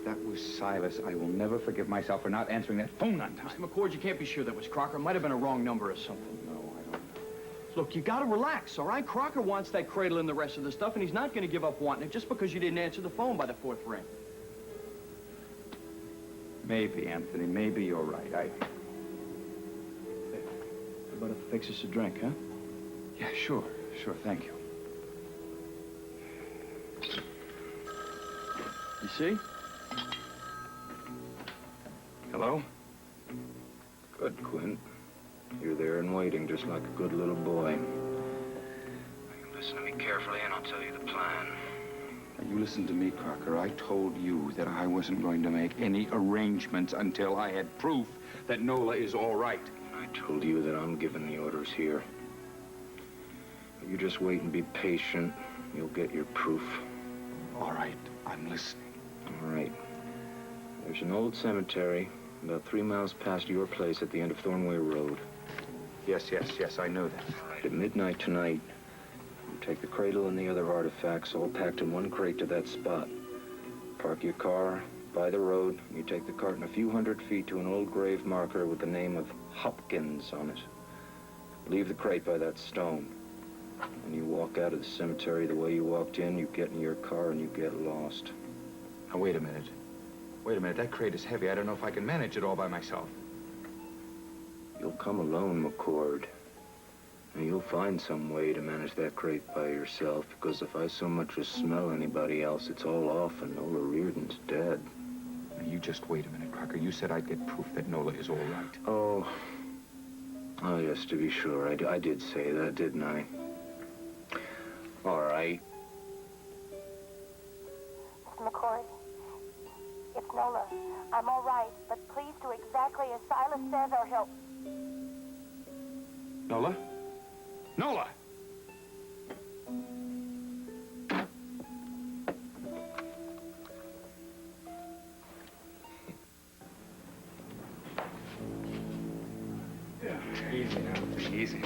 that was Silas, I will never forgive myself for not answering that phone on time. Mr. McCord, you can't be sure that was Crocker. It might have been a wrong number or something. No, I don't know. Look, you gotta relax, all right? Crocker wants that cradle and the rest of the stuff, and he's not gonna give up wanting it just because you didn't answer the phone by the 4th ring. Maybe, Anthony, maybe you're right. How about if I fix us a drink, huh? Yeah, sure, thank you. You see? Hello? Good, Quint. You're there and waiting, just like a good little boy. Listen to me carefully, and I'll tell you the plan. Now, you listen to me, Crocker. I told you that I wasn't going to make any arrangements until I had proof that Nola is all right. I told you that I'm giving the orders here. You just wait and be patient. You'll get your proof. All right, I'm listening. All right. There's an old cemetery about 3 miles past your place at the end of Thornway Road. Yes, I know that. Right at midnight tonight, you take the cradle and the other artifacts all packed in one crate to that spot. Park your car by the road. You take the cart a few hundred feet to an old grave marker with the name of Hopkins on it. Leave the crate by that stone. And you walk out of the cemetery the way you walked in, you get in your car and you get lost. Now, wait a minute. That crate is heavy. I don't know if I can manage it all by myself. You'll come alone, McCord. And you'll find some way to manage that crate by yourself, because if I so much as smell anybody else, it's all off and Nola Reardon's dead. Now, you just wait a minute, Crocker. You said I'd get proof that Nola is all right. Oh, yes, to be sure. I did say that, didn't I? All right. Mr. McCord, it's Nola. I'm all right, but please do exactly as Silas says or he'll... Nola? Nola! Easy now, easy.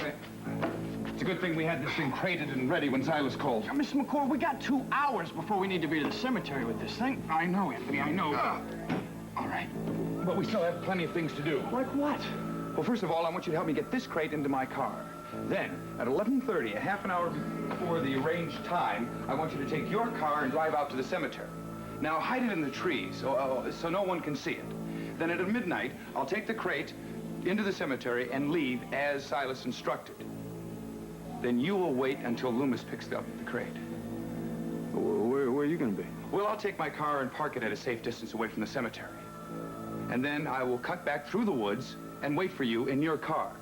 It's a good thing we had this thing crated and ready when Silas called. Mr. McCord, we got 2 hours before we need to be to the cemetery with this thing. I know, Anthony, I know. All right, but we still have plenty of things to do. Like what? Well, first of all, I want you to help me get this crate into my car. Then, at 11:30, a half an hour before the arranged time, I want you to take your car and drive out to the cemetery. Now, hide it in the trees so no one can see it. Then at midnight, I'll take the crate into the cemetery and leave as Silas instructed. Then you will wait until Loomis picks up the crate. Where are you going to be? Well, I'll take my car and park it at a safe distance away from the cemetery. And then I will cut back through the woods and wait for you in your car.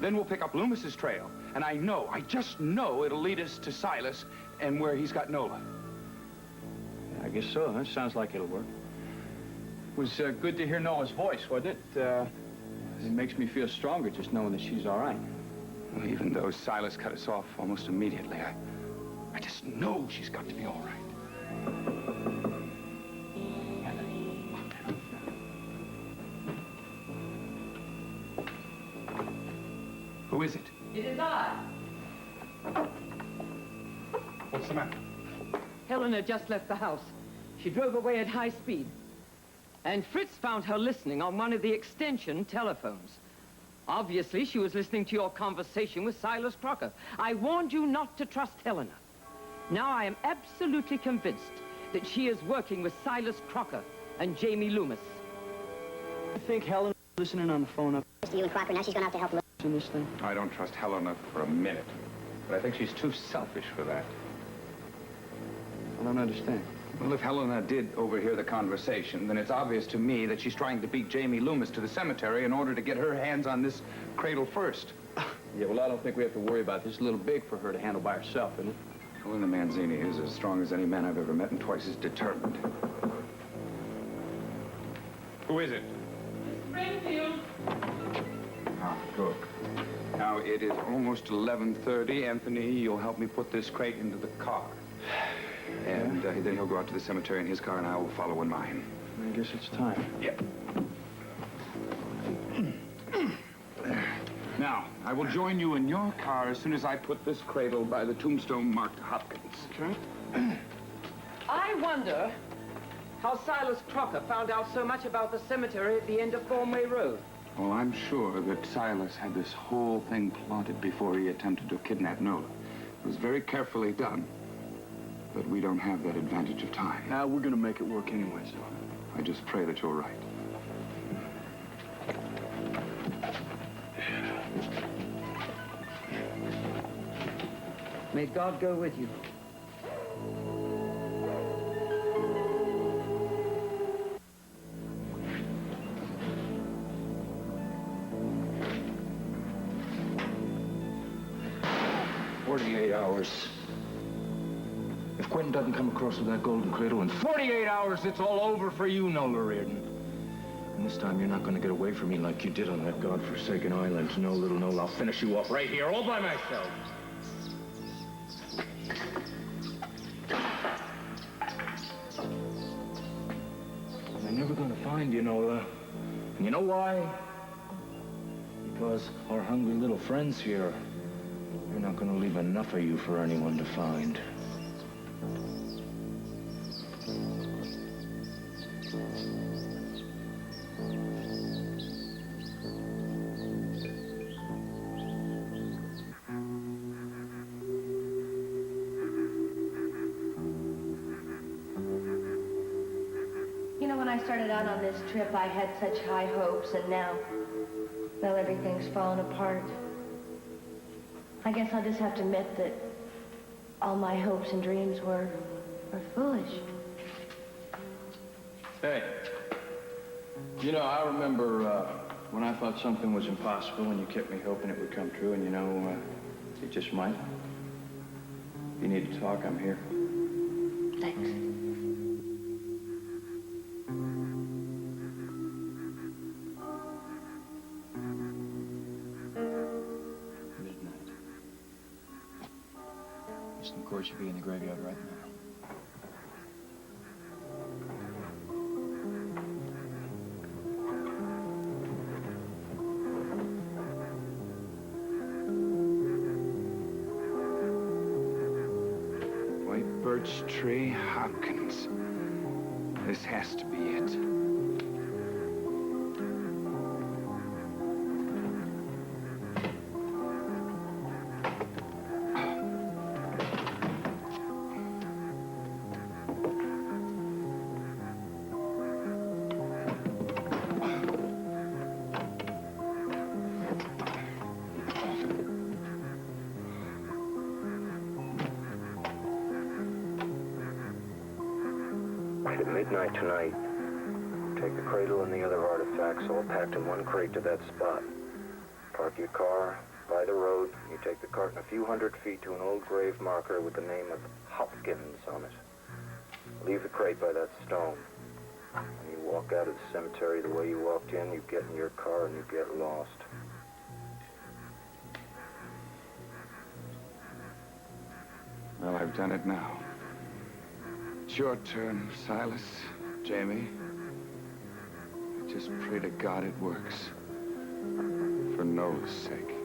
Then we'll pick up Loomis's trail, and I just know it'll lead us to Silas and where he's got Nola. I guess so. That sounds like it'll work. It was good to hear Nola's voice, wasn't it? It makes me feel stronger just knowing that she's all right. Well, even though Silas cut us off almost immediately, I just know she's got to be all right. Who is it? It is I. What's the matter? Helena just left the house. She drove away at high speed. And Fritz found her listening on one of the extension telephones. Obviously, she was listening to your conversation with Silas Crocker. I warned you not to trust Helena. Now I am absolutely convinced that she is working with Silas Crocker and Jamie Loomis. I think Helena's listening on the phone up to you and Crocker. Now she's going to have to help Loomis in this thing. I don't trust Helena for a minute. But I think she's too selfish for that. I don't understand. Well, if Helena did overhear the conversation, then it's obvious to me that she's trying to beat Jamie Loomis to the cemetery in order to get her hands on this cradle first. Yeah, well, I don't think we have to worry about this. It's a little big for her to handle by herself, isn't it? Helena Manzini is as strong as any man I've ever met and twice as determined. Who is it? Renfield. Ah, good. Now, it is almost 11:30. Anthony, you'll help me put this crate into the car. And then he'll go out to the cemetery in his car, and I will follow in mine. I guess it's time. Yep. Now, I will join you in your car as soon as I put this cradle by the tombstone marked Hopkins. Okay. I wonder how Silas Crocker found out so much about the cemetery at the end of Thornway Road. Well, I'm sure that Silas had this whole thing plotted before he attempted to kidnap Nola. It was very carefully done, but we don't have that advantage of time. Now, we're gonna make it work anyway, so. I just pray that you're right. May God go with you. Hours. If Quentin doesn't come across with that Golden Cradle in 48 hours, it's all over for you, Nola Reardon. And this time you're not going to get away from me like you did on that godforsaken island. No, little Nola, I'll finish you up right here, all by myself. They're never going to find you, Nola. And you know why? Because our hungry little friends here, they're not going to leave enough of you for anyone to find. You know, when I started out on this trip, I had such high hopes, and now, well, everything's fallen apart. I guess I'll just have to admit that all my hopes and dreams were foolish. Hey, you know, I remember when I thought something was impossible and you kept me hoping it would come true, and you know, it just might. If you need to talk, I'm here. Thanks. Of course, you'd be in the graveyard right now. White birch tree, Hopkins. This has to be it. At midnight tonight, take the cradle and the other artifacts all packed in one crate to that spot. Park your car by the road. You take the cart a few hundred feet to an old grave marker with the name of Hopkins on it. Leave the crate by that stone. When you walk out of the cemetery the way you walked in, you get in your car and you get lost. Well, I've done it now. It's your turn, Silas, Jamie. I just pray to God it works. For Nola's sake.